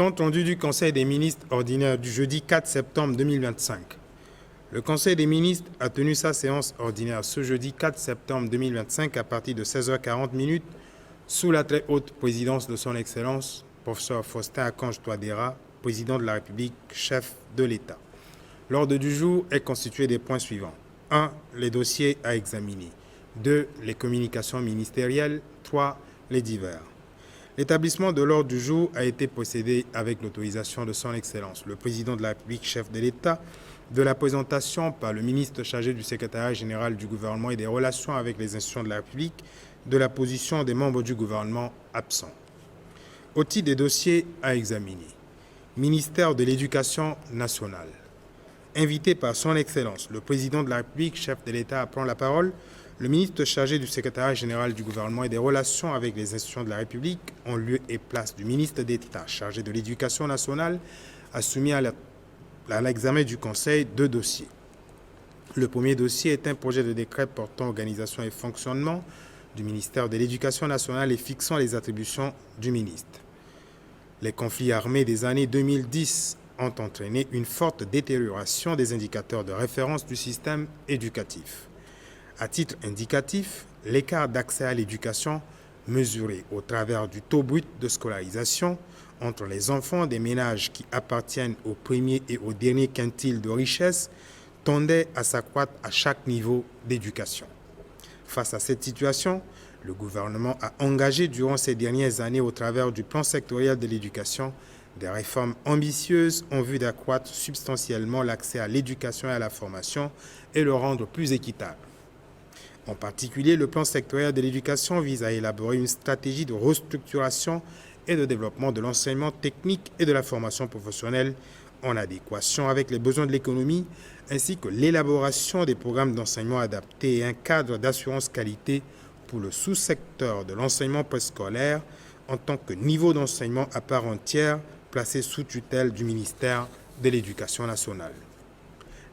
Compte rendu du Conseil des ministres ordinaire du jeudi 4 septembre 2025. Le Conseil des ministres a tenu sa séance ordinaire ce jeudi 4 septembre 2025 à partir de 16h40 sous la très haute présidence de son Excellence, professeur Faustin Archange Touadéra, président de la République, chef de l'État. L'ordre du jour est constitué des points suivants. 1. Les dossiers à examiner. 2. Les communications ministérielles. 3. Les divers. L'établissement de l'ordre du jour a été procédé avec l'autorisation de son Excellence, le président de la République, chef de l'État, de la présentation par le ministre chargé du secrétariat général du gouvernement et des relations avec les institutions de la République de la position des membres du gouvernement absents. Au titre des dossiers à examiner, ministère de l'Éducation nationale. Invité par son Excellence, le président de la République, chef de l'État, à prendre la parole, le ministre chargé du secrétariat général du gouvernement et des relations avec les institutions de la République, en lieu et place du ministre d'État chargé de l'Éducation nationale, a soumis à l'examen du Conseil deux dossiers. Le premier dossier est un projet de décret portant organisation et fonctionnement du ministère de l'Éducation nationale et fixant les attributions du ministre. Les conflits armés des années 2010 ont entraîné une forte détérioration des indicateurs de référence du système éducatif. À titre indicatif, l'écart d'accès à l'éducation mesuré au travers du taux brut de scolarisation entre les enfants des ménages qui appartiennent au premier et au dernier quintile de richesse tendait à s'accroître à chaque niveau d'éducation. Face à cette situation, le gouvernement a engagé durant ces dernières années au travers du plan sectoriel de l'éducation des réformes ambitieuses en vue d'accroître substantiellement l'accès à l'éducation et à la formation et le rendre plus équitable. En particulier, le plan sectoriel de l'éducation vise à élaborer une stratégie de restructuration et de développement de l'enseignement technique et de la formation professionnelle en adéquation avec les besoins de l'économie, ainsi que l'élaboration des programmes d'enseignement adaptés et un cadre d'assurance qualité pour le sous-secteur de l'enseignement préscolaire en tant que niveau d'enseignement à part entière placé sous tutelle du ministère de l'Éducation nationale.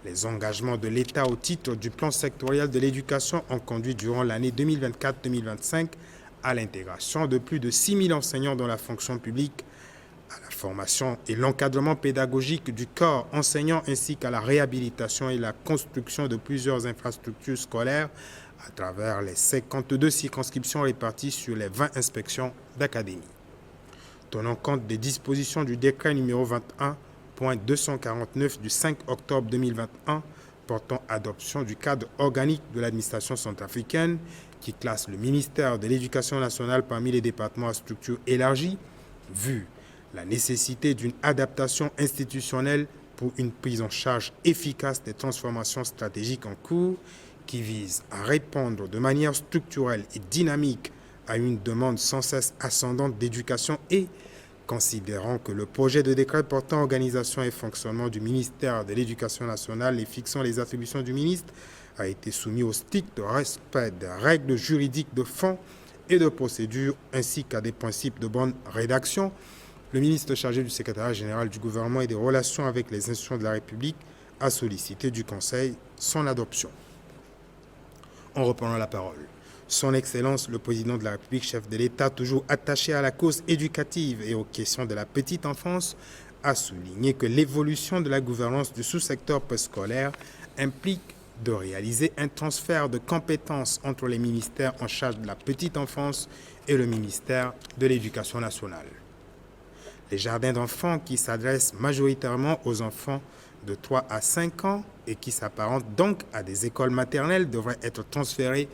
Les engagements de l'État au titre du plan sectoriel de l'éducation ont conduit durant l'année 2024-2025 à l'intégration de plus de 6 000 enseignants dans la fonction publique, à la formation et l'encadrement pédagogique du corps enseignant ainsi qu'à la réhabilitation et la construction de plusieurs infrastructures scolaires à travers les 52 circonscriptions réparties sur les 20 inspections d'académie. Tenant compte des dispositions du décret numéro 21.249 du 5 octobre 2021 portant adoption du cadre organique de l'administration centrafricaine qui classe le ministère de l'Éducation nationale parmi les départements à structure élargie, vu la nécessité d'une adaptation institutionnelle pour une prise en charge efficace des transformations stratégiques en cours qui visent à répondre de manière structurelle et dynamique à une demande sans cesse ascendante d'éducation et considérant que le projet de décret portant organisation et fonctionnement du ministère de l'Éducation nationale et fixant les attributions du ministre a été soumis au strict respect des règles juridiques de fond et de procédure ainsi qu'à des principes de bonne rédaction, le ministre chargé du secrétariat général du gouvernement et des relations avec les institutions de la République a sollicité du Conseil son adoption. En reprenant la parole, son Excellence, le président de la République, chef de l'État, toujours attaché à la cause éducative et aux questions de la petite enfance, a souligné que l'évolution de la gouvernance du sous-secteur préscolaire implique de réaliser un transfert de compétences entre les ministères en charge de la petite enfance et le ministère de l'Éducation nationale. Les jardins d'enfants qui s'adressent majoritairement aux enfants de 3 à 5 ans et qui s'apparentent donc à des écoles maternelles devraient être transférés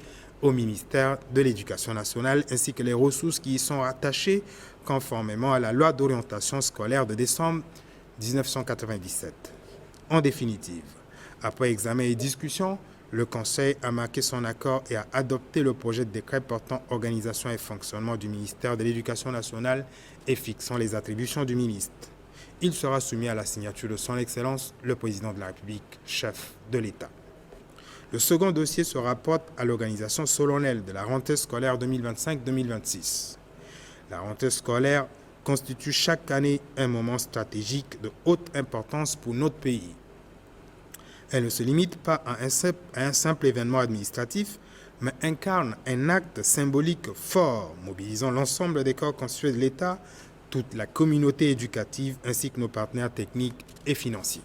au ministère de l'Éducation nationale ainsi que les ressources qui y sont attachées conformément à la loi d'orientation scolaire de décembre 1997. En définitive, après examen et discussion, le Conseil a marqué son accord et a adopté le projet de décret portant organisation et fonctionnement du ministère de l'Éducation nationale et fixant les attributions du ministre. Il sera soumis à la signature de son Excellence, le président de la République, chef de l'État. Le second dossier se rapporte à l'organisation solennelle de la rentrée scolaire 2025-2026. La rentrée scolaire constitue chaque année un moment stratégique de haute importance pour notre pays. Elle ne se limite pas à un simple événement administratif, mais incarne un acte symbolique fort, mobilisant l'ensemble des corps constitués de l'État, toute la communauté éducative ainsi que nos partenaires techniques et financiers.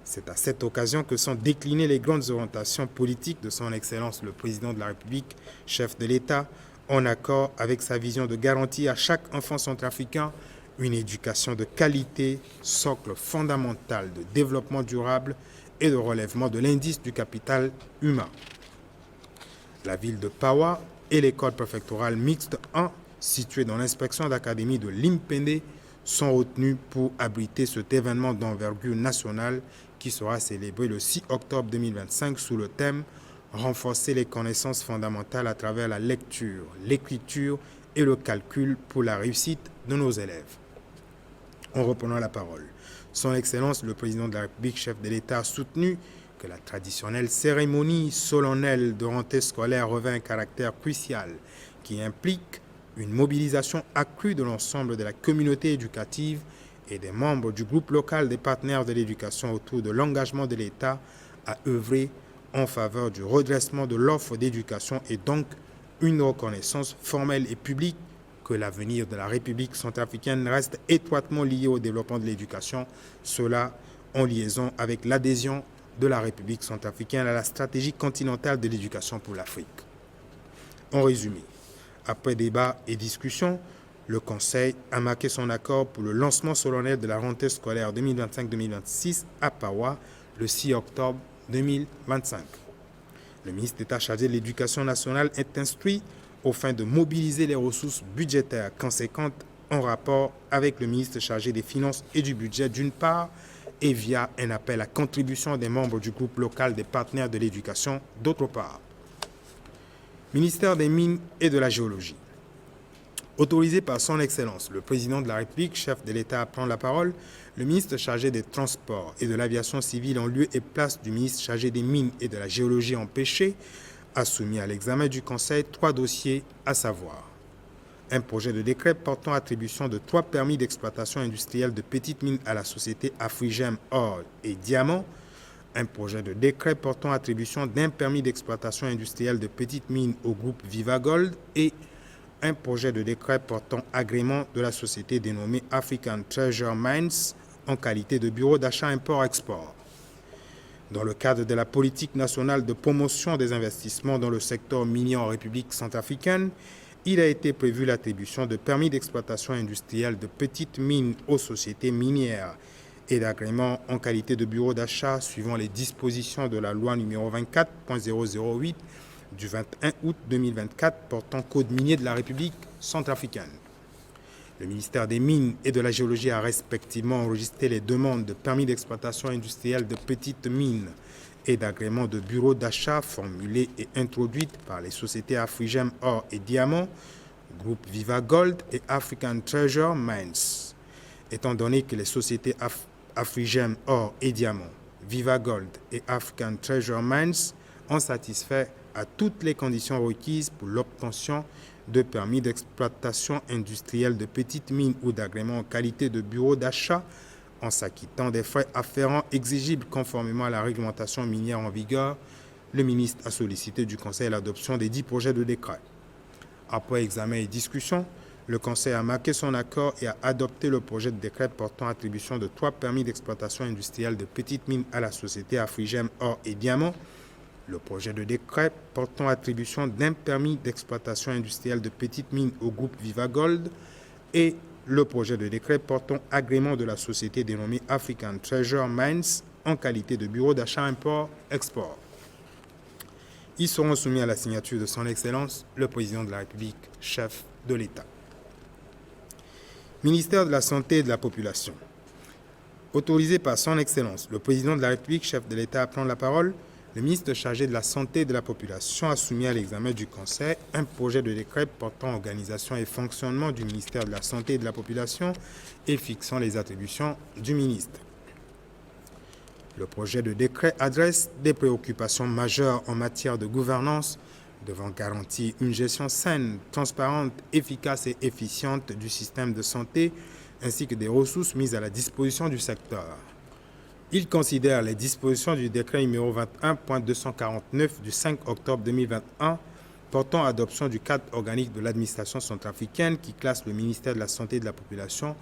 C'est à cette occasion que sont déclinées les grandes orientations politiques de son Excellence le Président de la République, chef de l'État, en accord avec sa vision de garantir à chaque enfant centrafricain une éducation de qualité, socle fondamental de développement durable et de relèvement de l'indice du capital humain. La ville de Pawa et l'école préfectorale mixte 1, située dans l'inspection d'académie de Limpende, sont retenus pour abriter cet événement d'envergure nationale qui sera célébré le 6 octobre 2025 sous le thème « Renforcer les connaissances fondamentales à travers la lecture, l'écriture et le calcul pour la réussite de nos élèves ». En reprenant la parole, Son Excellence le Président de la République, chef de l'État, a soutenu que la traditionnelle cérémonie solennelle de rentrée scolaire revêt un caractère crucial qui implique une mobilisation accrue de l'ensemble de la communauté éducative et des membres du groupe local des partenaires de l'éducation autour de l'engagement de l'État à œuvrer en faveur du redressement de l'offre d'éducation et donc une reconnaissance formelle et publique que l'avenir de la République centrafricaine reste étroitement lié au développement de l'éducation, cela en liaison avec l'adhésion de la République centrafricaine à la stratégie continentale de l'éducation pour l'Afrique. En résumé, après débat et discussion, le Conseil a marqué son accord pour le lancement solennel de la rentrée scolaire 2025-2026 à Pawa le 6 octobre 2025. Le ministre d'État chargé de l'Éducation nationale est instruit aux fins de mobiliser les ressources budgétaires conséquentes en rapport avec le ministre chargé des Finances et du Budget d'une part et via un appel à contribution des membres du groupe local des partenaires de l'éducation d'autre part. Ministère des Mines et de la Géologie. Autorisé par son Excellence, le Président de la République, chef de l'État à prendre la parole, le ministre chargé des Transports et de l'Aviation civile en lieu et place du ministre chargé des Mines et de la Géologie empêché, a soumis à l'examen du Conseil 3 dossiers, à savoir un projet de décret portant attribution de 3 permis d'exploitation industrielle de petites mines à la société Afrigem Or et Diamant, un projet de décret portant attribution d'un permis d'exploitation industrielle de petites mines au groupe Viva Gold et un projet de décret portant agrément de la société dénommée African Treasure Mines en qualité de bureau d'achat-import-export. Dans le cadre de la politique nationale de promotion des investissements dans le secteur minier en République centrafricaine, il a été prévu l'attribution de permis d'exploitation industrielle de petites mines aux sociétés minières et d'agréments en qualité de bureau d'achat suivant les dispositions de la loi numéro 24.008 du 21 août 2024 portant code minier de la République centrafricaine. Le ministère des Mines et de la Géologie a respectivement enregistré les demandes de permis d'exploitation industrielle de petites mines et d'agréments de bureaux d'achat formulées et introduites par les sociétés Afrigem Or et Diamant, groupe Viva Gold et African Treasure Mines. Étant donné que les sociétés Afrigem Or et Diamant, Viva Gold et African Treasure Mines ont satisfait à toutes les conditions requises pour l'obtention de permis d'exploitation industrielle de petites mines ou d'agréments en qualité de bureau d'achat en s'acquittant des frais afférents exigibles conformément à la réglementation minière en vigueur, le ministre a sollicité du Conseil l'adoption des 10 projets de décret. Après examen et discussion, le Conseil a marqué son accord et a adopté le projet de décret portant attribution de 3 permis d'exploitation industrielle de petites mines à la société Afrigem Or et Diamant, le projet de décret portant attribution d'un permis d'exploitation industrielle de petites mines au groupe Viva Gold et le projet de décret portant agrément de la société dénommée African Treasure Mines en qualité de bureau d'achat-import-export. Ils seront soumis à la signature de son Excellence, le Président de la République, chef de l'État. Ministère de la Santé et de la Population. Autorisé par son Excellence, le Président de la République, chef de l'État à prendre la parole, le ministre chargé de la Santé et de la Population a soumis à l'examen du Conseil un projet de décret portant organisation et fonctionnement du ministère de la Santé et de la Population et fixant les attributions du ministre. Le projet de décret adresse des préoccupations majeures en matière de gouvernance devant garantir une gestion saine, transparente, efficace et efficiente du système de santé ainsi que des ressources mises à la disposition du secteur. Il considère les dispositions du décret numéro 21.249 du 5 octobre 2021 portant adoption du cadre organique de l'administration centrafricaine qui classe le ministère de la Santé et de la Population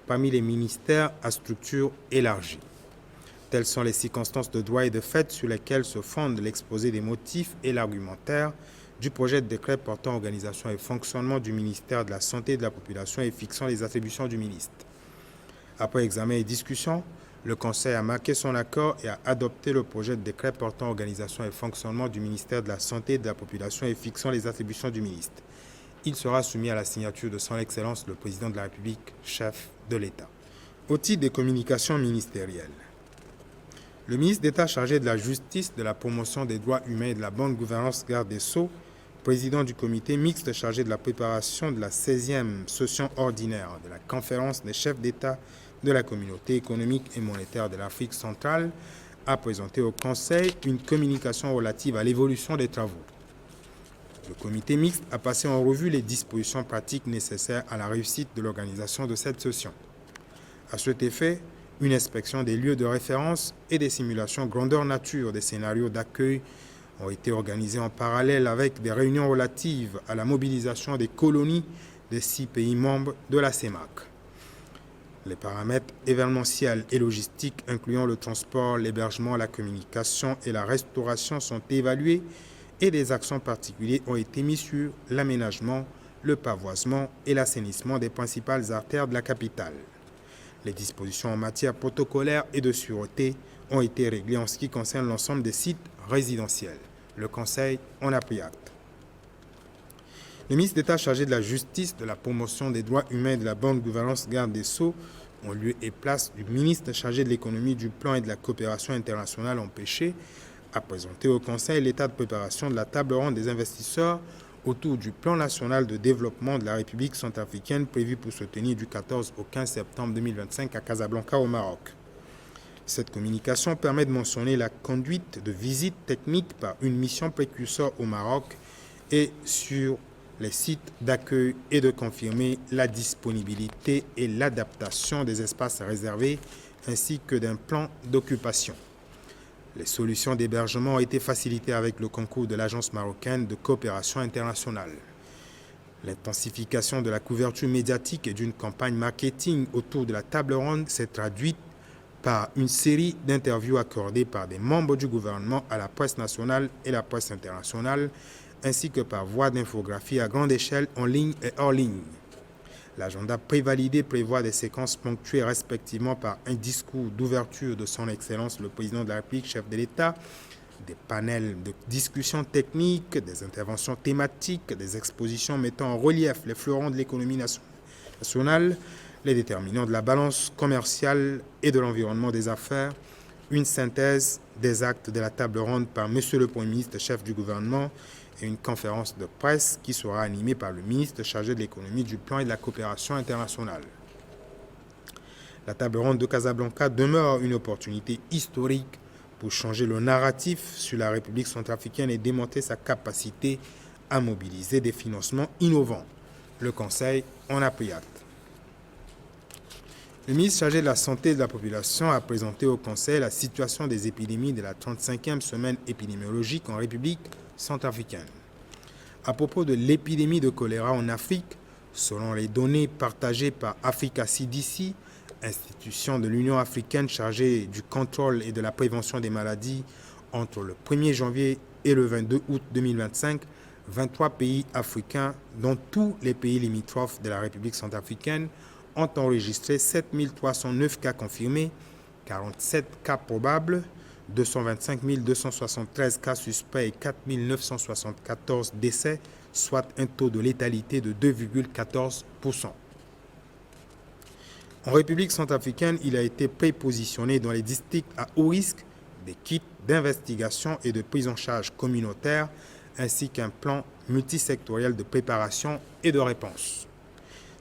parmi les ministères à structure élargie. Telles sont les circonstances de droit et de fait sur lesquelles se fonde l'exposé des motifs et l'argumentaire du projet de décret portant organisation et fonctionnement du ministère de la Santé et de la Population et fixant les attributions du ministre. Après examen et discussion, le Conseil a marqué son accord et a adopté le projet de décret portant organisation et fonctionnement du ministère de la Santé et de la Population et fixant les attributions du ministre. Il sera soumis à la signature de Son Excellence le Président de la République, chef de l'État. Au titre des communications ministérielles, le ministre d'État chargé de la Justice, de la promotion des droits humains et de la bonne gouvernance, garde des Sceaux, président du comité mixte chargé de la préparation de la 16e session ordinaire de la conférence des chefs d'État de la communauté économique et monétaire de l'Afrique centrale, a présenté au Conseil une communication relative à l'évolution des travaux. Le comité mixte a passé en revue les dispositions pratiques nécessaires à la réussite de l'organisation de cette session. À cet effet, une inspection des lieux de référence et des simulations grandeur nature des scénarios d'accueil ont été organisées en parallèle avec des réunions relatives à la mobilisation des colonies des 6 pays membres de la CEMAC. Les paramètres événementiels et logistiques, incluant le transport, l'hébergement, la communication et la restauration, sont évalués et des accents particuliers ont été mis sur l'aménagement, le pavoisement et l'assainissement des principales artères de la capitale. Les dispositions en matière protocolaire et de sûreté ont été réglées en ce qui concerne l'ensemble des sites résidentiels. Le Conseil en a pris acte. Le ministre d'État chargé de la Justice, de la promotion des droits humains et de la bonne gouvernance, garde des Sceaux, en lieu et place du ministre chargé de l'économie, du plan et de la coopération internationale empêchée, a présenté au Conseil l'état de préparation de la table ronde des investisseurs autour du plan national de développement de la République centrafricaine prévu pour se tenir du 14 au 15 septembre 2025 à Casablanca au Maroc. Cette communication permet de mentionner la conduite de visites techniques par une mission précurseur au Maroc et sur les sites d'accueil et de confirmer la disponibilité et l'adaptation des espaces réservés ainsi que d'un plan d'occupation. Les solutions d'hébergement ont été facilitées avec le concours de l'Agence marocaine de coopération internationale. L'intensification de la couverture médiatique et d'une campagne marketing autour de la table ronde s'est traduite par une série d'interviews accordées par des membres du gouvernement à la presse nationale et la presse internationale, ainsi que par voie d'infographie à grande échelle en ligne et hors ligne. L'agenda prévalidé prévoit des séquences ponctuées respectivement par un discours d'ouverture de Son Excellence le Président de la République, chef de l'État, des panels de discussion technique, des interventions thématiques, des expositions mettant en relief les fleurons de l'économie nationale, les déterminants de la balance commerciale et de l'environnement des affaires, une synthèse des actes de la table ronde par M. le Premier ministre, chef du gouvernement, et une conférence de presse qui sera animée par le ministre chargé de l'économie, du plan et de la coopération internationale. La table ronde de Casablanca demeure une opportunité historique pour changer le narratif sur la République centrafricaine et démontrer sa capacité à mobiliser des financements innovants. Le Conseil en a pris acte. Le ministre chargé de la Santé et de la Population a présenté au Conseil la situation des épidémies de la 35e semaine épidémiologique en République centrafricaine. À propos de l'épidémie de choléra en Afrique, selon les données partagées par Africa CDC, institution de l'Union africaine chargée du contrôle et de la prévention des maladies, entre le 1er janvier et le 22 août 2025, 23 pays africains, dont tous les pays limitrophes de la République centrafricaine, ont enregistré 7 309 cas confirmés, 47 cas probables, 225 273 cas suspects et 4 974 décès, soit un taux de létalité de 2,14%. En République centrafricaine, il a été prépositionné dans les districts à haut risque des kits d'investigation et de prise en charge communautaire, ainsi qu'un plan multisectoriel de préparation et de réponse.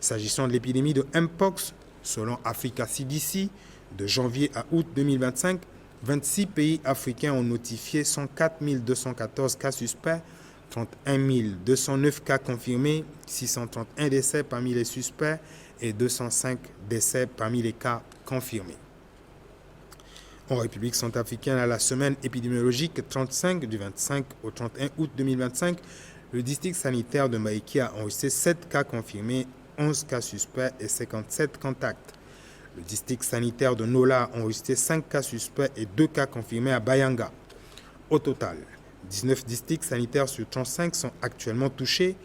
S'agissant de l'épidémie de Mpox, selon Africa CDC, de janvier à août 2025, 26 pays africains ont notifié 104 214 cas suspects, 31 209 cas confirmés, 631 décès parmi les suspects et 205 décès parmi les cas confirmés. En République centrafricaine, à la semaine épidémiologique 35 du 25 au 31 août 2025, Le district sanitaire de Maïki a enregistré 7 cas confirmés, 11 cas suspects et 57 contacts. Le district sanitaire de Nola a enregistré 5 cas suspects et 2 cas confirmés à Bayanga. Au total, 19 districts sanitaires sur 35 sont actuellement touchés,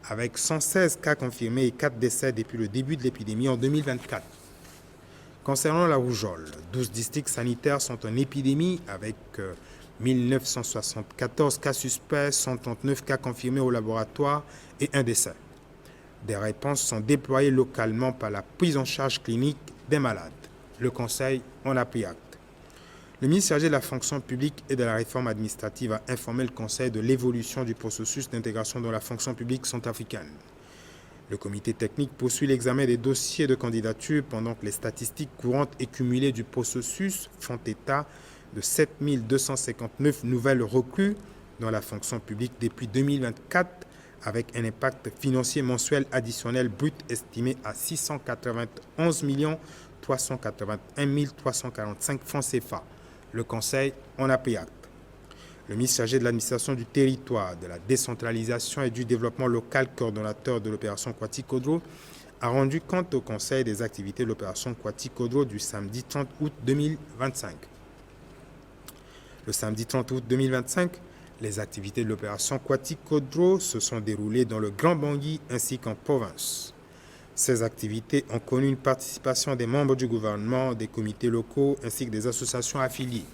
avec 116 cas confirmés et 4 décès depuis le début de l'épidémie en 2024. Concernant la rougeole, 12 districts sanitaires sont en épidémie avec 1974 cas suspects, 139 cas confirmés au laboratoire et 1 décès. Des réponses sont déployées localement par la prise en charge clinique des malades. Le Conseil en a pris acte. Le ministre chargé de la fonction publique et de la réforme administrative a informé le Conseil de l'évolution du processus d'intégration dans la fonction publique centrafricaine. Le comité technique poursuit l'examen des dossiers de candidature pendant que les statistiques courantes et cumulées du processus font état de 7 259 nouvelles recrues dans la fonction publique depuis 2024, avec un impact financier mensuel additionnel brut estimé à 691 381 345 francs CFA. Le Conseil en a pris acte. Le ministre chargé de l'administration du territoire, de la décentralisation et du développement local, coordonnateur de l'opération Kwati Kodro, a rendu compte au Conseil des activités de l'opération Kwati Kodro du samedi 30 août 2025. Le samedi 30 août 2025, les activités de l'opération Kwati Kodro se sont déroulées dans le Grand Bangui ainsi qu'en province. Ces activités ont connu une participation des membres du gouvernement, des comités locaux ainsi que des associations affiliées.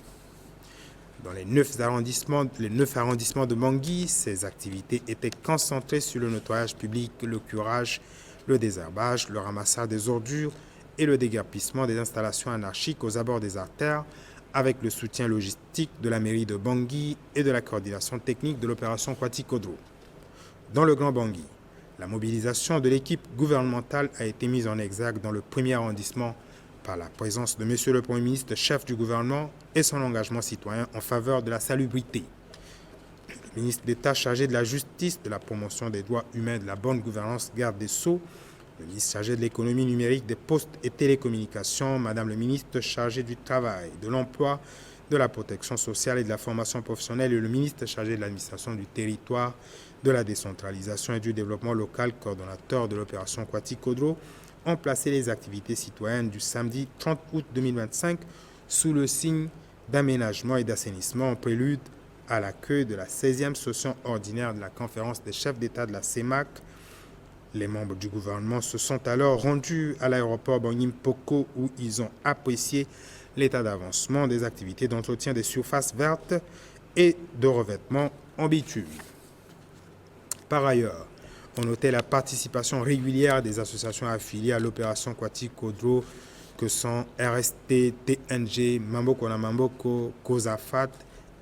Dans les 9 arrondissements de Bangui, ces activités étaient concentrées sur le nettoyage public, le curage, le désherbage, le ramassage des ordures et le déguerpissement des installations anarchiques aux abords des artères, avec le soutien logistique de la mairie de Bangui et de la coordination technique de l'opération Kwati Kodro. Dans le Grand Bangui, la mobilisation de l'équipe gouvernementale a été mise en exergue dans le premier arrondissement par la présence de M. le Premier ministre, chef du gouvernement, et son engagement citoyen en faveur de la salubrité. Le ministre d'État chargé de la justice, de la promotion des droits humains, de la bonne gouvernance, garde des Sceaux, le ministre chargé de l'économie numérique, des postes et télécommunications, Madame le ministre chargé du travail, de l'emploi, de la protection sociale et de la formation professionnelle et le ministre chargé de l'administration du territoire, de la décentralisation et du développement local, coordonnateur de l'opération Kwati Kodro, ont placé les activités citoyennes du samedi 30 août 2025 sous le signe d'aménagement et d'assainissement en prélude à l'accueil de la 16e session ordinaire de la conférence des chefs d'État de la CEMAC. Les membres du gouvernement se sont alors rendus à l'aéroport Bangui-Mpoko où ils ont apprécié l'état d'avancement des activités d'entretien des surfaces vertes et de revêtement en bitume. Par ailleurs, on notait la participation régulière des associations affiliées à l'opération Kwati Kodro que sont RST, TNG, Mamboko na Mamboko, COSAFAT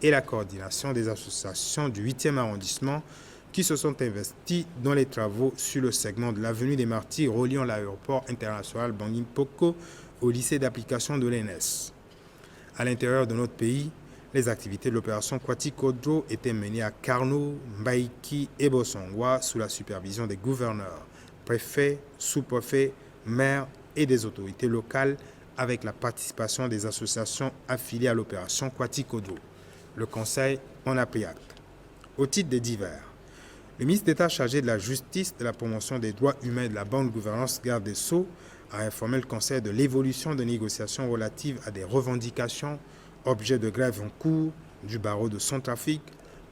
et la coordination des associations du 8e arrondissement qui se sont investis dans les travaux sur le segment de l'avenue des Martyrs reliant l'aéroport international Bangui-Mpoko au lycée d'application de l'ENS. À l'intérieur de notre pays, les activités de l'opération Kwati Kodro étaient menées à Karno, Mbaïki et Bossongwa sous la supervision des gouverneurs, préfets, sous-préfets, maires et des autorités locales avec la participation des associations affiliées à l'opération Kwati Kodro. Le Conseil en a pris acte. Au titre des divers, le ministre d'État chargé de la justice, de la promotion des droits humains et de la bonne gouvernance, garde des Sceaux, a informé le Conseil de l'évolution des négociations relatives à des revendications, objets de grève en cours du barreau de Centrafrique,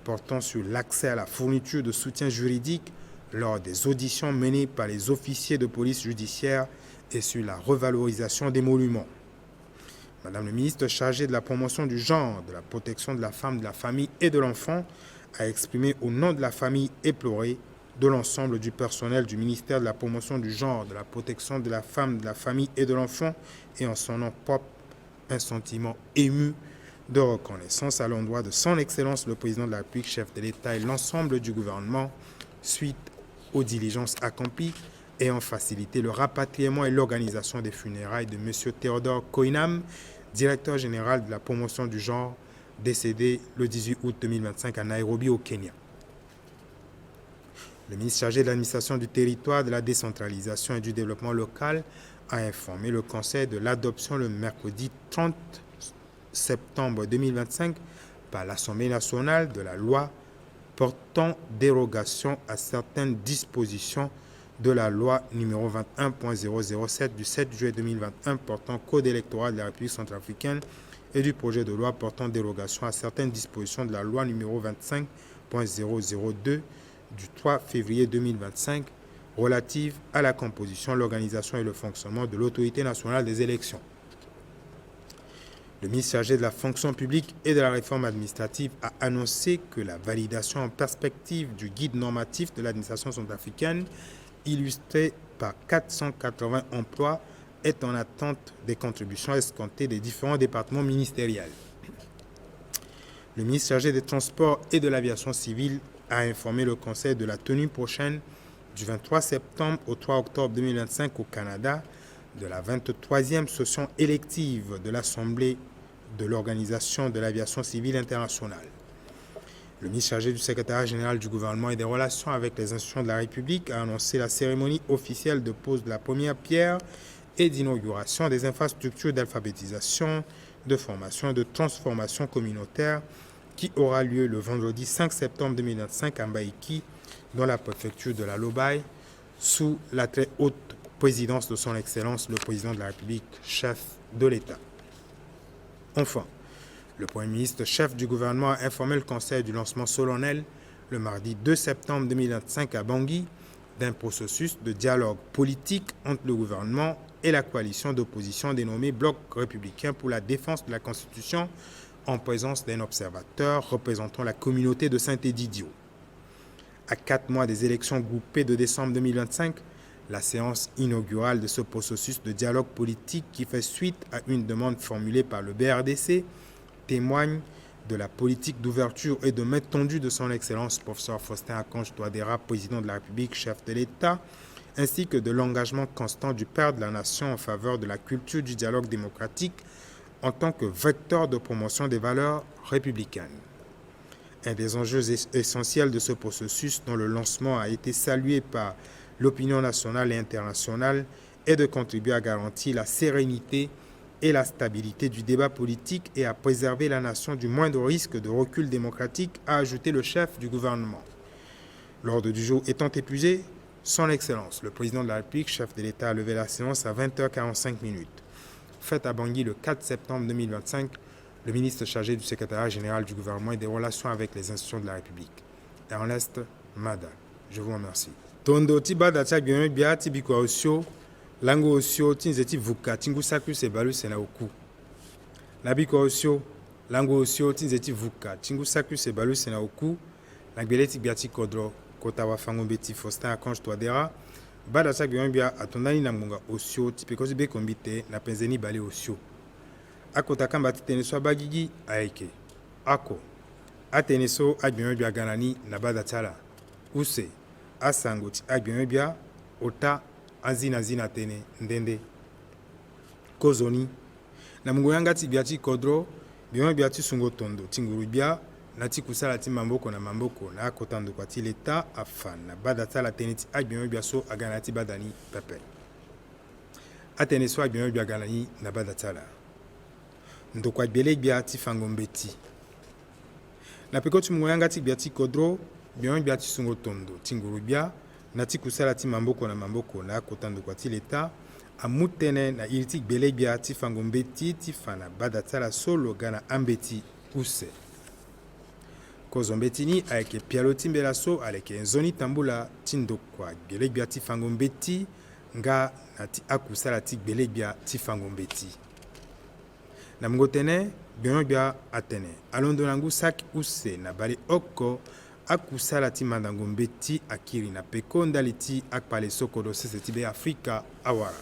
portant sur l'accès à la fourniture de soutien juridique lors des auditions menées par les officiers de police judiciaire et sur la revalorisation des monuments. Madame le ministre chargée de la promotion du genre, de la protection de la femme, de la famille et de l'enfant a exprimé au nom de la famille éplorée de l'ensemble du personnel du ministère de la promotion du genre, de la protection de la femme, de la famille et de l'enfant et en son nom propre un sentiment ému de reconnaissance à l'endroit de son Excellence le Président de la République, chef de l'État et l'ensemble du gouvernement suite aux diligences accomplies ayant facilité le rapatriement et l'organisation des funérailles de M. Théodore Koinam, directeur général de la promotion du genre, décédé le 18 août 2025 à Nairobi au Kenya. Le ministre chargé de l'administration du territoire, de la décentralisation et du développement local a informé le Conseil de l'adoption le mercredi 30 septembre 2025 par l'Assemblée nationale de la loi portant dérogation à certaines dispositions de la loi numéro 21.007 du 7 juillet 2021 portant code électoral de la République centrafricaine et du projet de loi portant dérogation à certaines dispositions de la loi numéro 25.002 du 3 février 2025 relative à la composition, l'organisation et le fonctionnement de l'autorité nationale des élections. Le ministre chargé de la fonction publique et de la réforme administrative a annoncé que la validation en perspective du guide normatif de l'administration centrafricaine, illustré par 480 emplois, est en attente des contributions escomptées des différents départements ministériels. Le ministre chargé des Transports et de l'Aviation civile a informé le Conseil de la tenue prochaine du 23 septembre au 3 octobre 2025 au Canada de la 23e session élective de l'Assemblée de l'Organisation de l'Aviation civile internationale. Le ministre chargé du secrétariat général du gouvernement et des relations avec les institutions de la République a annoncé la cérémonie officielle de pose de la première pierre et d'inauguration des infrastructures d'alphabétisation, de formation et de transformation communautaire qui aura lieu le vendredi 5 septembre 2025 à Mbaïki, dans la préfecture de la Lobaye, sous la très haute présidence de son Excellence le Président de la République, chef de l'État. Enfin, le Premier ministre, chef du gouvernement, a informé le Conseil du lancement solennel le mardi 2 septembre 2025 à Bangui d'un processus de dialogue politique entre le gouvernement et la coalition d'opposition dénommée Bloc républicain pour la défense de la Constitution en présence d'un observateur représentant la communauté de Saint-Édidio. À 4 mois des élections groupées de décembre 2025, la séance inaugurale de ce processus de dialogue politique qui fait suite à une demande formulée par le BRDC témoigne de la politique d'ouverture et de main tendue de son Excellence, professeur Faustin Archange Touadéra, président de la République, chef de l'État, ainsi que de l'engagement constant du Père de la Nation en faveur de la culture du dialogue démocratique en tant que vecteur de promotion des valeurs républicaines. Un des enjeux essentiels de ce processus, dont le lancement a été salué par l'opinion nationale et internationale, est de contribuer à garantir la sérénité et la stabilité du débat politique et à préserver la nation du moindre risque de recul démocratique, a ajouté le chef du gouvernement. L'ordre du jour étant épuisé, son Excellence, le Président de la République, chef de l'État, a levé la séance à 20h45. Faite à Bangui le 4 septembre 2025, le ministre chargé du secrétariat général du gouvernement et des relations avec les institutions de la République, Ernest Mada. Je vous remercie. Tondo tibada tchagbyon bia tibikwa osio lango osio tinzeti vuka tingu saku se balu sena oku. Nabikwa osio lango osio tinzeti vuka tingu saku se balu sena oku. Nagbeleti biati kodro kota wafango beti Faustin Archange Touadéra. Bada tchagbyon bia atondani na munga osio tipikozi be kombite na penzeni bale osio. Akota kamba titeneso bagigi aeke. Ako ateneso agbyon bia ganani na bada tchala. Use asangoti agbyon ota azina tene ndende kozoni na mungu yanga ti biati kodro bion biati sungo tondo tinguru bia nati kusala ti mamboko na akotando kwa ti l'État afan na badata la tene ti agbyon so agana ti badani pepe atene so agbyon ganani na badata la ndokwa gbele biati fangombeti na peko ti mungu yanga ti biati kodro bion biati sungo tondo tinguru bia nati kusala ti mamboko na akotando kwa ti l'État amutene na iliti gbele bia ti fangombeti ti fana badatala solo gana ambeti use kozombeti ni ayeke pialo ti mbela so aleke nzoni tambula ti ndokua gbele bia ti fangombeti nga na ti akusala ti gbele bia ti fangombeti na mungo tene bion bia atene alondo na ngu saki use na bale oko akusala ti mandango mbeti akiri na peko ndali ti akpale sokodo sese ti be Afrika awara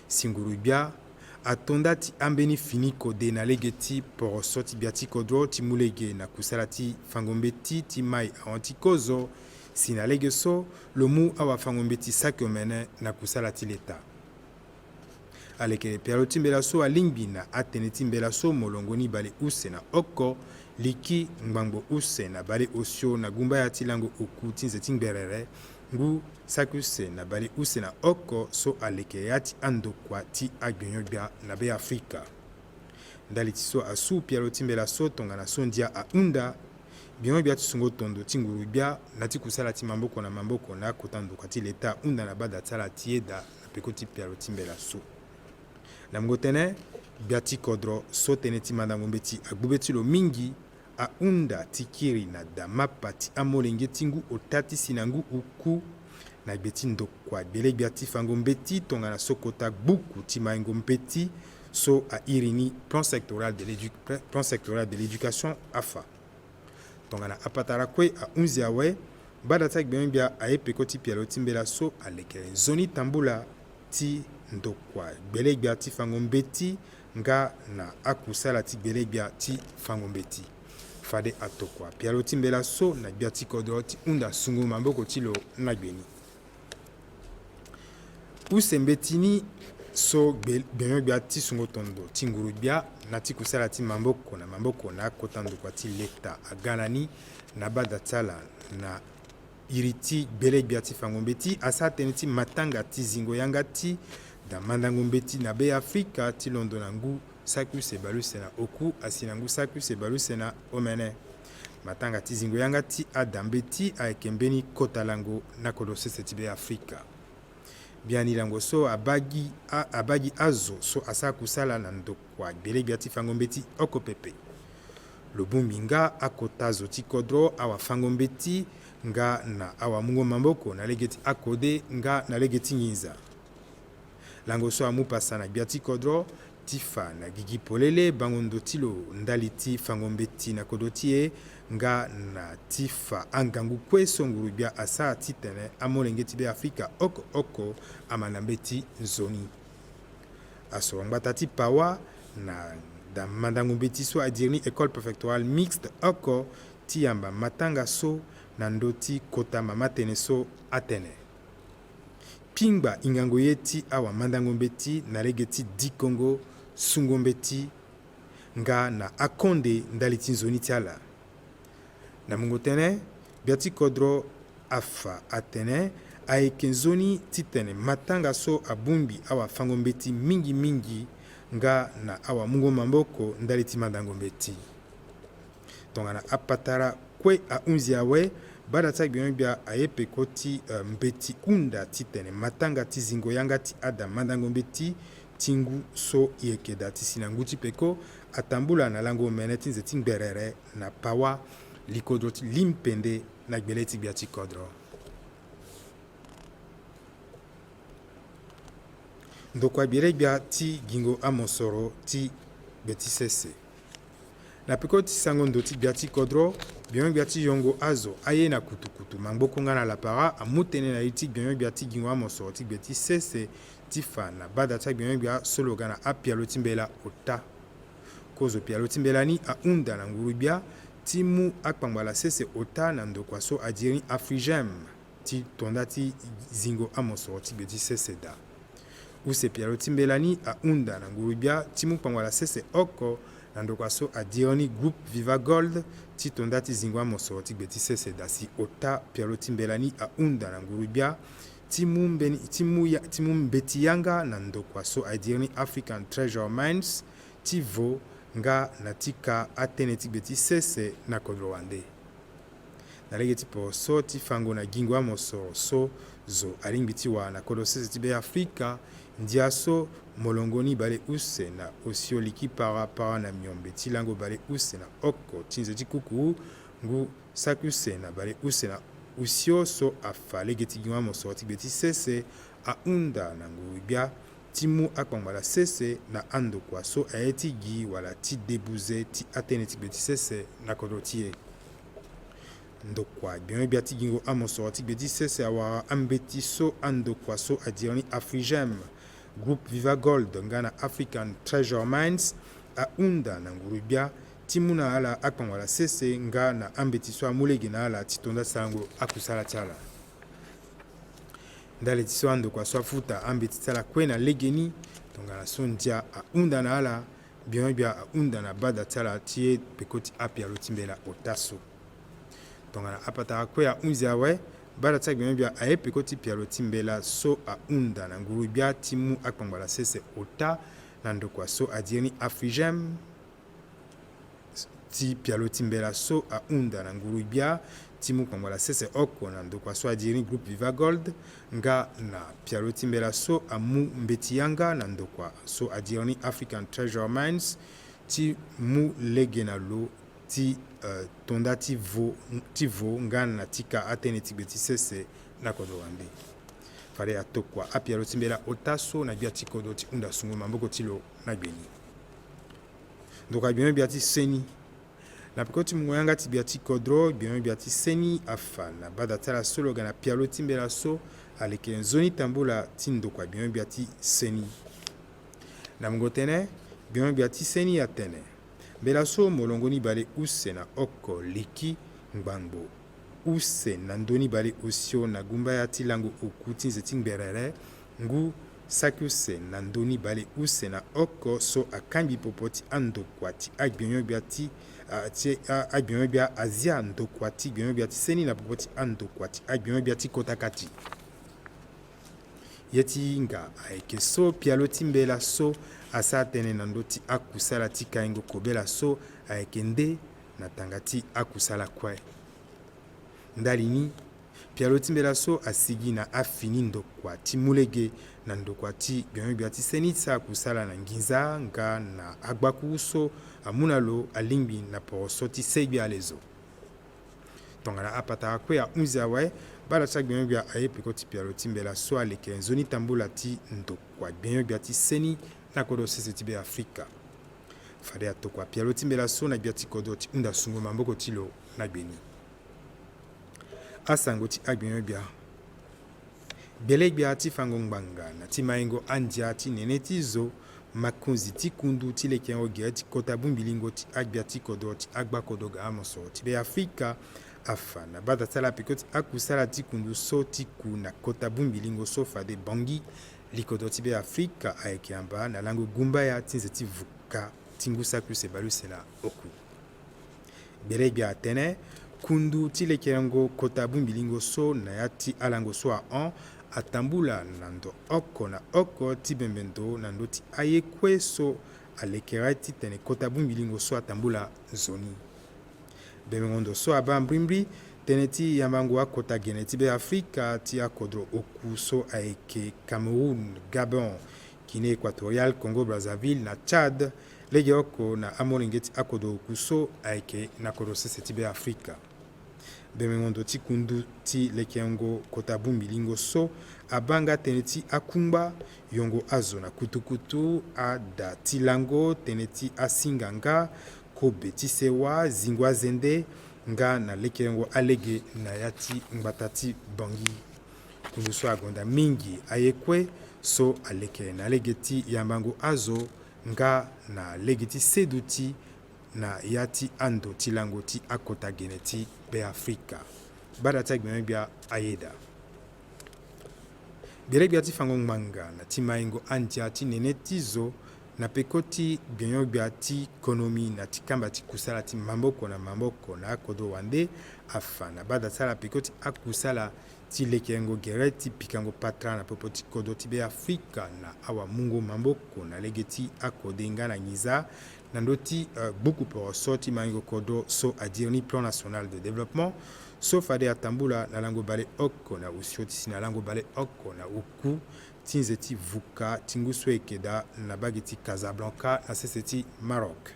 singuru bia atonda ti ambeni fini kode na lege ti poroso ti bia ti kodro ti mulege na kusala ti fangombeti ti mai ahon ti kozo si na lege so lo mu awa fangombeti saki omene na kusala ti l'État aleke pialo ti mbela so alingbi na atene ti mbela so molongo ni bale use na oko liki ngbango use na bale osio na gumba ya ti lango oku ti nze ti ngberere ngu saki use na bale use na oko so aleke ya ti andokua ti agbionyo bia na be Afrika ndali ti so asu pialo ti mbela so tongana so ndia ahunda Bien bia tsungo tondo tinguru bia nati kusala ti mamboko na kotando kwati leta unda na bada tsala tieda na pekoti pialo timbela so. Na mgotene biati kodro so teneti mandango mbeti agbubeti lo mingi a unda tikiri na damapa ti amolenge tingu otati sinangu uku na beti ndokwa bele biati fango mbeti tonga na sokota buku ti maingo mbeti so a irini plan sectoriel de l'éducation AFA. Tonga na apatara kwe a unzi awe bada tak bia a pekoti pialo timbela so a lekele zoni tambula ti ndokwa bele biati fango mbeti nga na akusala ti bele biati fango mbeti fade atokwa pialo timbela so na biati kodro ti unda sungu mamboko ti lo na gbeni usembetini so benyo biati sungu tondo tinguru bia na ti kusala ti mamboko na kotando kwa ti leta aganani na bada tsala na iriti bele biati fango mbeti asa tene ti matanga ti zingo yanga ti da mandango mbeti na be Afrika ti londo nangu saku se balu sena oku asinangu saku se balu sena omene matanga ti zingo yanga ti adambeti aikembeni kotalango na kodosese ti be Afrika biani lango so abagi azo so asa kusala na ndokwa bele biati fango mbeti oko pepe lobumbi nga akotazo ti kodro awa fango mbeti nga na awa mungo mamboko na legeti akode nga na legeti nginza lango so amupasa na biati kodro tifa na gigi polele bangondo tilo ndali ti fango mbeti na kodoti e nga na tifa angangu kwe songuru bia asa titene amolenge ti be Afrika oko amana mbeti zoni aso ngbata ti pawa na da mandango mbeti so adirni école préfectorale mixte oko ti yamba matanga so na ndoti kota mama tene so atene pingba ingango yeti awa mandango mbeti na legeti di Congo sungo mbeti nga na akonde ndali ti nzoni ti ala na mungo tene biati kodro afa atene ayeke nzoni ti tene matanga so abumbi awa fango mbeti mingi nga na awa mungo mamboko ndali ti mandango mbeti tonga na apatara kue a unzi awe bada tak bion bia ayepe koti mbeti unda ti tene matanga ti zingo yanga ti ada mandango mbeti tingu so yeke da ti sinangu ti peko atambula na lango mene ti nze ti ngberere na pawa likodro ti limpende na gbele ti bia ti kodro ndokua biele bia ti gingo amosoro ti beti sese na peko ti sango ndo ti bia ti kodro bion bia ti yongo azo aye na kutukutu mangboko nga na lapara amutene na ye ti bion bia ti gingo amosoro ti beti sese ti fa na bada ti bion bia solo ga na apialo ti mbela ota kozo pialo ti mbela ni aunda na nguru bia ti mu akpangba sese ota na ndokua so adiri Afrigem ti tonda ti zingo amosoro ti beti sese da use pialo ti mbela ni aunda na nguru bia ti mu kpangba sese oko na ndokua so adiri groupe Viva Gold ti tonda ti zingo amosoro ti beti sese da si ota pialo ti mbela ni aunda na nguru bia ti mu mbeti yanga na ndokua so adiri African Treasure Mines ti vo nga na tika atene ti beti sese na kodro wande na lege ti po so ti fango na gingo amosoro so zo alingbi ti wa na kodo sese ti be Afrika ndia so molongoni bale use na osio liki para na miombe ti lango bale use na oko ti nze ti kuku ngu sakuse na bale use na usio so afa lege ti gingo amosoro ti beti sese aunda na nguru bia ti mu akpangba sese na andokua so aye ti gi wala ti debuze ti atene ti beti sese na kodro ti e ndokua bion bia ti gingo amosoro ti beti sese awara ambeti so andokua so adiri Afrigem groupe Viva Gold nga na African Treasure Mines aunda na nguru bia ti mu na ala akpangba sese nga na ambeti so amulege na ala ti tonda sango akusala ti ala ndale ti so andokua so afuta ambeti ti ala kue na legeni tonga na so ndia aunda na ala bion bia aunda na bada ti ala ti e peko ti apialo ti mbela ota so tonga na apatara kue aunzi awe bada ti bion bia aye peko ti pialo ti mbela so aunda na nguru bia ti mu akpangba sese ota na ndokua so adiri Afrigem ti pialo timbela so a unda na nguru bia ti mu kongola sese oko na ndokwa so adiri groupe Viva Gold nga na pialo timbela so a mu mbeti yanga na ndokwa so adiri African Treasure Mines ti mu lege na lo ti tonda ti vo nga na tika atene ti beti sese na kodo wande fare atokwa a pialo timbela otaso na bia ti kodo ti unda sungu mamboko ti lo na gbeni ndokwa bien bia ti seni na pikoti mungwanga ti bia ti kodro bien bia ti seni afa na bada tala solo ga na pialo timbela so aleke nzoni tambula ti ndokwa bien bia ti seni na mngotene bien bia ti seni atene bela so molongoni bale use na oko liki ngbangbo use na ndoni bale osio na gumba ya ti lango oku ti nze ti ngberere ngu sakiuse na ndoni bale use na oko so akambi popo ti andokwa ti agbionyo bia ti agbionyo bia azia ndokwa ti gbionyo bia ti seni na popo ti andokwa ti agbionyo bia ti kotakati yeti nga ayeke so pialo timbela so asa atene na ndo ti akusala ti kaingo kobela so ayeke nde na tanga ti akusala kue ndalini pialo timbela so asigi na afini ndokwa ti mulege na ndokwa ti gbionyo bia ti seni ti akusala na nginza nga na agbaku so amuna lo alingbi na poro so ti segbi ale zo tongana apataka kue ahunzi awe bala ti agbionyo bia aye peko ti pialo timbela so aleke nzoni tambula ti ndokwa gbionyo bia ti seni na kodo sese ti be Afrika fade atokwa pialo timbela so na bia ti kodo ti hunda sungu mamboko ti lo na gbeni asango ti agbionyo bia bele bia ti fango ngbanga na ti maingo andia ti nene ti zo makonzi ti kundu ti leke yango gere ti kota bumbilingo ti agbia ti kodo ti agba kodo ga amoso ti be Afrika afa na bada tala peko ti akusala ti kundu so ti ku na kota bumbilingo so fade bangi likodo ti be Afrika ayeke amba na lango gumba ya ti nze ti vuka ti ngu sakiuse baluse na oku bele bia atene kundu ti leke yango kota bumbilingo so na ya ti alango so ahon atambula na ndo oko na oko ti bembendo na ndo ti aye kue so alekera ti tene kota bumbilingo so atambula nzoni bemengondo so aba mbrimbri tene ti yambango akota gene ti be Afrika ti akodro oku so ayeke Cameroun, Gabon, Guinée équatoriale, Congo Brazzaville na Tchad lege oko na amolenge ti akodro oku so ayeke na kodro sese ti be Afrika bemengondo ti kundu ti leke yango kota bumbilingo so abanga tene ti akumba yongo azo na kutukutu ada ti lango tene ti asinga nga kobe ti sewa zingo azende nga na leke yango alege na ya ti ngbata ti bangi kundu so agonda mingi aye kue so aleke na lege ti yambango azo nga na lege ti sedu ti na ya ti ando ti lango ti akota gene ti be Afrika bada ti agbionyo bia ayeda bele bia ti fango ngbanga na ti maingo andia ti nene ti zo na peko ti gbionyo bia ti konomi na ti kamba ti kusala ti mamboko na akodo wande afa na bada tala peko ti akusala ti leke yango gere ti pikango patra na popo ti kodo ti be Afrika na awa mungo mamboko na lege ti akode nga na ngiza na ndo ti gbuku poro so ti maingo kodo so adiri plan national de développement so fade atambula na lango bale oko na usio ti si na lango bale oko na uku ti nze ti vuka ti ngu so ekeda na bage ti Casablanca na sese ti Maroc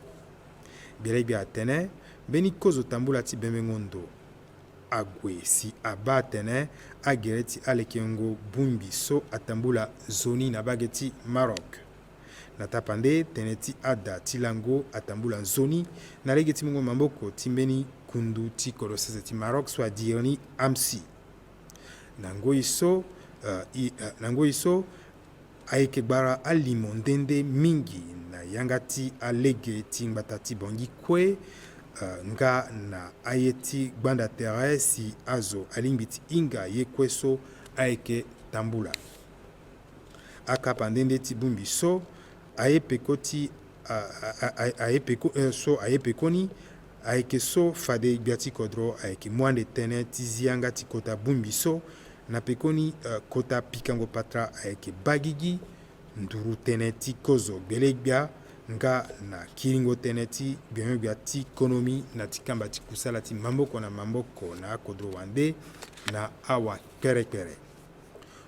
bele bia atene mbeni kozo tambula ti bemengondo agwe si aba atene agere ti aleke yango bumbi so atambula zoni na bage ti Maroc na tapande tene ti ada ti lango atambula nzoni na lege ti mungo mamboko ti mbeni kundu ti kodo sese ti Maroc so adiri amsi na ngoi so ayeke gbara alimo ndende mingi na yanga ti alege ti ngbata ti bangi kue nga na aye ti gbanda tere si azo alingbi ti hinga ye kue so ayeke tambula akapa ndende ti bumbi so aye peko ti aye pekoni ayeke so fade gbia ti kodro ayeke mwande tënë ti zianga ti kota bumbi so na pekoni kota pikango patra ayeke bagigi nduru tënë ti kozo gbele gbia nga na kiringo tene ti bienyo bia ti konomi na ti kamba ti kusala ti mamboko na mamboko na akodro wande na awa kere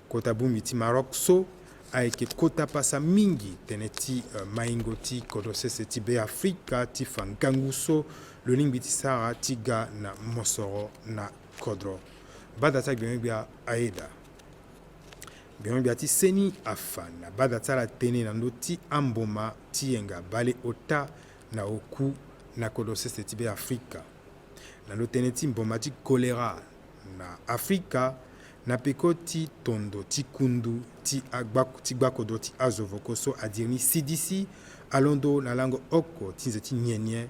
kota bungbi ti Maroc so ayeke kota pasa mingi tene ti maingo ti kodro sese ti Beafrika ti fangangu so lo lingbi ti sara ti ga na mosoro na kodro bada ti agbiengo gbia aeda biengo gbia ti seni afa na bada ti ala tënë na ndö ti amboma ti yenga bale ota na oku na kodro sese ti Beafrika na ndö tënë ti mboma ti kolera na Afrika na peko ti tondo ti kundu ti gba kodro ti azovoko so adiri ni CDC alondo na lango oko ti nze ti nyenye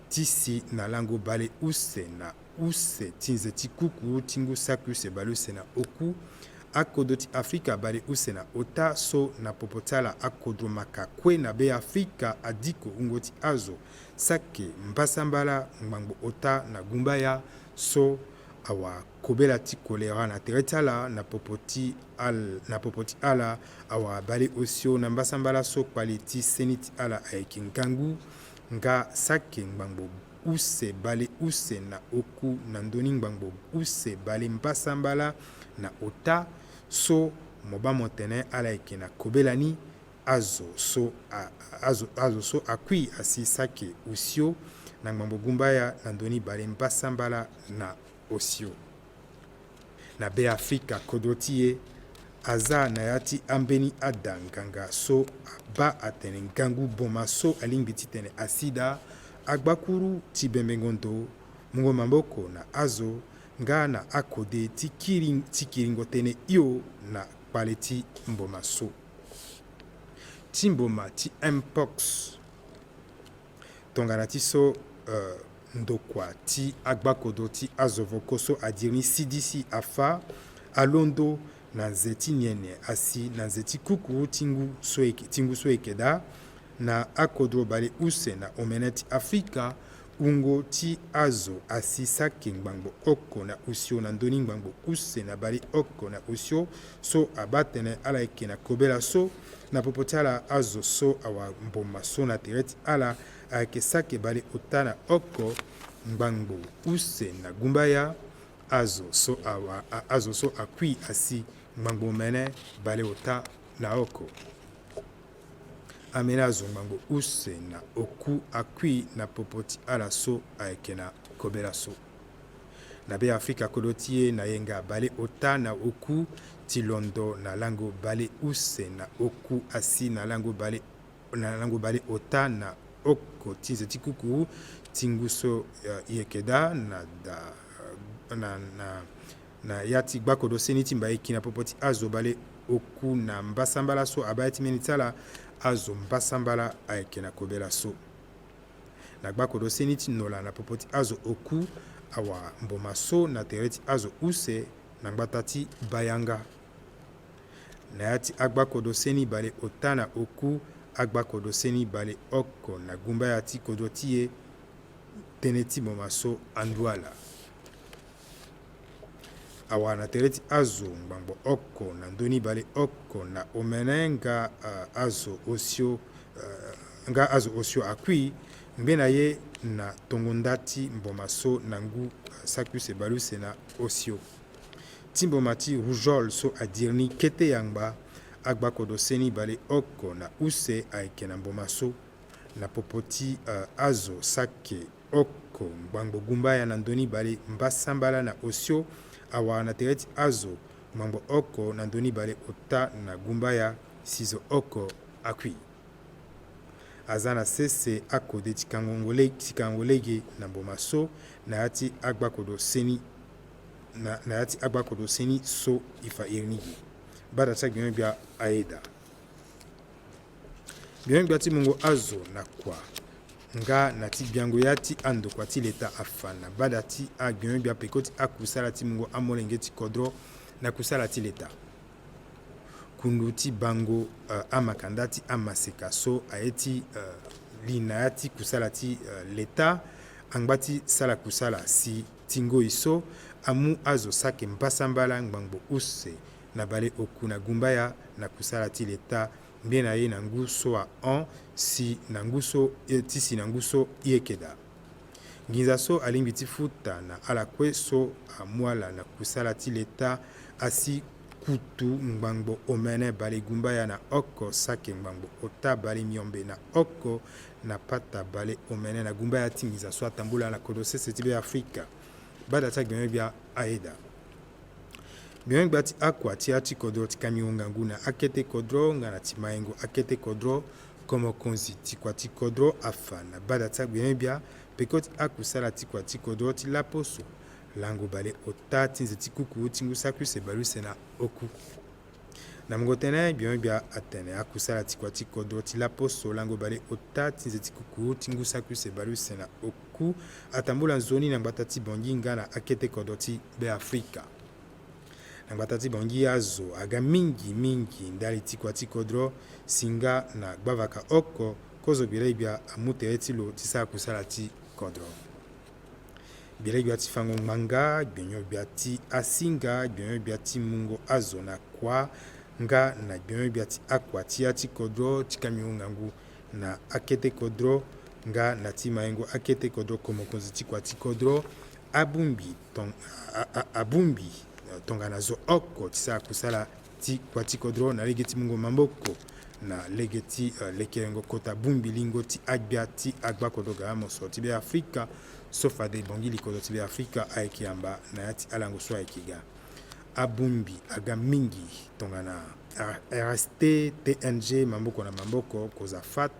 ti si na lango bale use na use ti nze ti kuku ti ngu saku use bale use na oku akodro ti Afrika bale use na ota so na popo ti ala akodro makakue na Beafrika adiko ungo ti azo sake mbasambala ngbangbo ota na gumbaya so awa kobela ti kolera na tere ti ala na popo ti ala awa bale osio na mbasambala so kpali ti seni ti ala ayeke ngangu nga sake ngbangbo use bale use na oku na ndöni ngbangbo use bale mbasambala na ota so mo ba mo tene ala yeke na kobela ni azo so akui asi sake osio na ngbangbo gumbaya na ndöni bale mbasambala na osio na Beafrika kodro ti ye aza na ya ti ambeni ada nganga so aba atene ngangu boma so alingbi ti tene asida agbakuru ti bembengondo mungo mamboko na azo nga na akode ti kiringo tënë hio na kpale ti mboma so ti mboma ti mpox tongana ti so ndokua ti agbakodro ti azovoko so adiri ni CDC afa alondo na nze ti niene asi na nze ti kuku ti ngu so yeke da na akodro bale use na omene ti Afrika ungo ti azo asi sake ngbangbo oko na osio na ndöni ngbangbo use na bale oko na osio so aba tene ala yeke na kobela so na popo ti ala azo so awa mboma so na tere ti ala ayeke sake bale ota na oko ngbangbo use na gumbaya azo so akui asi ngbangbo mene bale ota na oko amene azo ngbangbo use na oku akui na popo ti ala so ayeke na kobela so na Beafrika kodro ti ye na yenga bale ota na oku ti londo na lango bale use na oku asi na lango bale ota na oko ti nze ti kuku ti ngu so yeke da na ya ti gbakodro seni ti mba yeki na popo ti azo bale oku na mbasambala so abaya ti mbeni ti ala azo mbasambala ayeke na kobela so na gbakodro seni ti nola na popo ti azo oku awa mboma so na tere ti azo use na ngbata ti bayanga na ya ti agbakodro seni bale ota na oku agbakodro seni bale oko na gumbaya ti kodro ti ye tënë ti mboma so anduala awa na tere ti azo ngbangbo oko na ndöni bale oko na omene nga azo osio akui ngbe na ye na tongonda ti mboma so na ngu saku use bale use na osio ti mboma ti rougeole so adiri ni kete yangba agbakodro seni bale oko na use ayeke na mboma so na popo ti azo sake oko ngbangbo gumbaya na ndöni bale mbasambala na osio awa na tere ti azo ngbangbo oko na ndöni bale ota na gumbaya sizo oko akui aza na sese akode ti kango lege na mboma so na ya ti agbakodro seni so ifa iri ni gi bada ti agbiengo gbia aeda biengo gbia ti mungo azo na kua nga na ti biango ya ti andokua ti leta afa na bada ti agbiengo gbia peko ti akusala ti mungo amolenge ti kodro na kusala ti leta kundu ti bango amakanda ti amaseka so aye ti li na ya ti kusala ti leta angba ti sala kusala si ti ngoi so amu azo sake mbasambala ngbangbo use na bale oku na gumbaya na kusala ti leta mbie na ye na ngu so a on si na ngu so ti si na ngu so yekeda nginza so alingi ti futa na ala kue so amwala na kusala ti leta asi kutu ngbangbo omene bale gumba ya na oko sake ngbangbo ota bale miombe na oko na pata bale omene na gumba ya ti nginza so atambula na kodo sese ti be Afrika bada ti agbemi bia aeda gbemi gba ti akua ti achi kodro ti kamiongo ngangu na akete kodro nga na ti mayengo akete kodro komo konzi ti kua ti kodro afa na bada ti agbemi bia peko ti akusala ti kua ti kodro ti laposo lango bale ota ti nze ti kuku ti ngu sakui se balu se na oku na mongo tënë gbemi bia atene akusala ti kua ti kodro ti laposo lango bale ota ti nze ti kuku ti ngu sakui se balu se na oku atambula nzoni na ngbata ti bongi nga na akete kodro ti be Afrika na ngbata ti bongi azo aga mingi ndali ti kua ti kodro singa na gbavaka oko kozo biele bia amu tere ti lo ti sa akusala ti kodro biele bia ti fango ngbanga gbemi bia ti asinga gbemi bia ti mungo azo na kua nga na gbemi bia ti akua ti achi kodro ti kamiongo ngangu na akete kodro nga na ti mayengo akete kodro komo konzi ti kua ti kodro abumbi tongana zo oko ti sa akusala ti kua ti kodro na lege ti mungo mamboko na lege ti lekelengo kota bumbi lingo ti agbia ti agba kodro ga amoso ti be Afrika so fade bongi likodo ti be Afrika ayeke yamba na ya ti alango so ayeke ga abumbi aga mingi tongana RST TNG mamboko na mamboko koza fat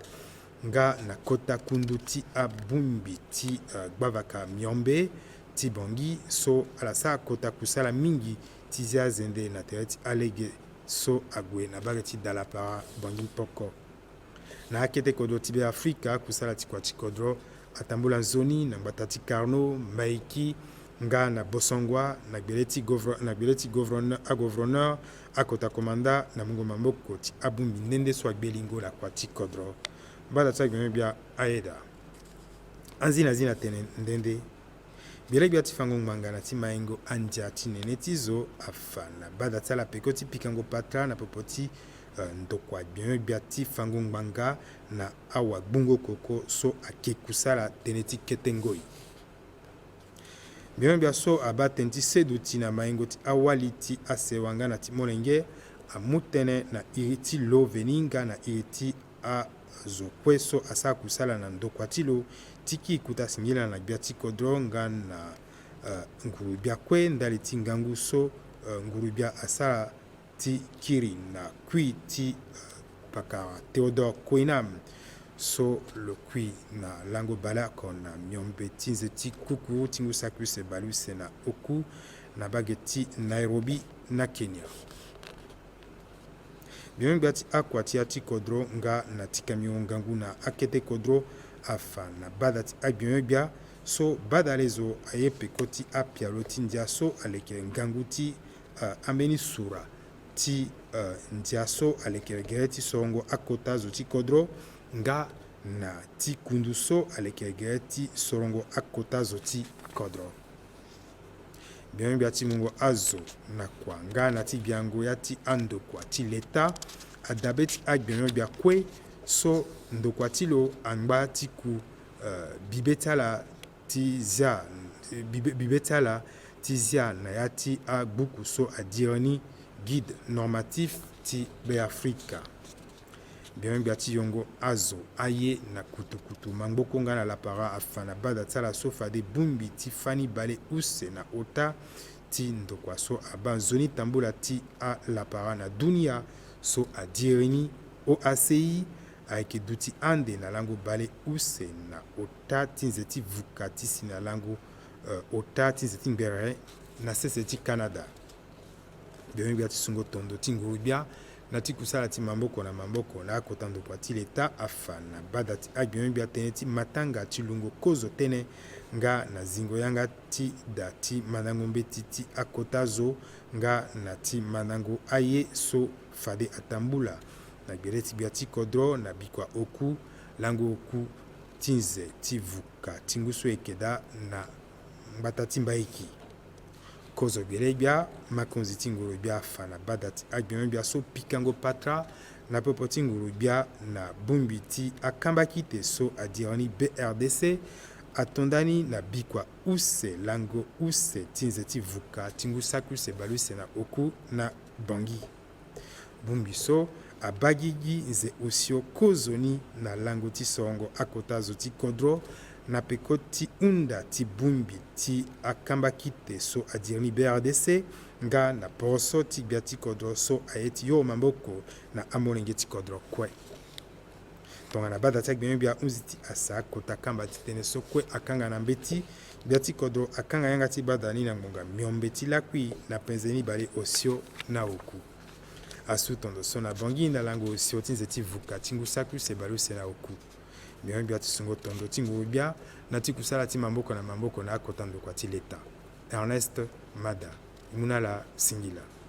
nga na kota kundu ti abumbi ti gbavaka miombe ti bongi so ala sa kota kusala mingi ti zi azende na tere ti alege so ague na bage ti dala para bongi poko na akete kodro ti be Afrika kusala ti kua ti kodro atambula nzoni na ngbata ti Karno Maiki nga na Bosongwa na gbele ti gouverneur akota komanda na mungo mamboko ti abumbi ndende so agbe lingo la kua ti kodro bada ti agbemi bia aeda anzi na tene ndende biele bia ti fango ngbanga na ti mayengo andia ti nene ti zo afa na bada ti ala peko ti pikango patra na popo ti ndokua gbemi bia ti fango ngbanga na awa gbungo koko so ake kusala tene ti kete ngoi gbemi bia so aba tene ti sedu ti na mayengo ti awali ti asewa nga na ti molenge amu tënë na iri ti lo veni nga na iri ti azo kue so asa kusala na ndokua ti lo ti ki kuta singila na gbia ti kodro nga na nguru bia kue ndali ti ngangu so nguru bia asala ti kiri na kui ti pakara Theodore Koinam so lo kui na lango bala ko na miombe ti nze ti kuku ti ngu sakui se balu se na oku na bage ti Nairobi na Kenya gbemi bia ti akua ti achi kodro nga na ti kamiongo ngangu na akete kodro afa na bada ti agbemi bia so bada le zo aye peko ti apialo ti ndia so alekele ngangu ti ambeni sura ti ndia so alekele gere ti sorongo akota zo ti kodro nga na ti kundu so alekele gere ti sorongo akota zo ti kodro gbemi bia ti mungo azo na kua nga na ti biango ya ti andokua ti leta adabe ti agbemi bia kue so ndokua ti lo angba ti ku bibe ti ala ti zia na ya ti agbuku so adirani guide normatif ti be Afrika gbemi bia ti yongo azo aye na kutukutu mangboko nga na lapara afa na bada ti ala so fade bumbi ti fani bale use na ota ti ndokua so aba nzoni tambula ti alapara na dunia so adirani OACI ayeke duti ande na lango bale use na ota ti nze ti vuka ti si na lango ota ti nze ti ngbere na sese ti Canada gbemi bia ti sungo tondo ti nguru bia na ti kusala ti mamboko na mamboko na akota ndokua ti leta afa na bada ti agbemi bia tënë ti matanga ti lungo kozo tënë nga na zingo yanga ti da ti mandango mbeti ti akota zo nga na ti mandango aye so fade atambula na gbele ti bia ti kodro na bikua oku lango oku ti nze ti vuka ti ngu so ekeda na ngbata ti mbaiki kozo gbele bia makonzi ti nguru bia afa na bada ti agbemi bia so pikango patra na popo ti ngulu bia na bumbi ti akambaki te so adirani BRDC atondani na bikua use lango use ti nze ti vuka ti ngu saku se balu se na oku na bangi bumbi so abagigi nze osio kozoni na lango ti songo akota zo ti kodro na peko ti unda ti bumbi ti akambaki te so adirani BRDC nga na poroso ti gbia ti kodro so aye ti yo mamboko na amolenge ti kodro kue tonga na bada ti agbemi bia hunzi ti asa kota kamba ti tene so kue akanga na mbeti gbia ti kodro akanga yanga ti bada ni na ngonga miombe ti lakui na penze mibale osio na oku asu tondo so na bangi na lango osio ti nze ti vuka ti ngu saku se balu se na oku miombe bia ti sungo tondo ti ngulu bia na ti kusala ti mamboko na akota ndokua ti leta Ernest Mada Munala Singila.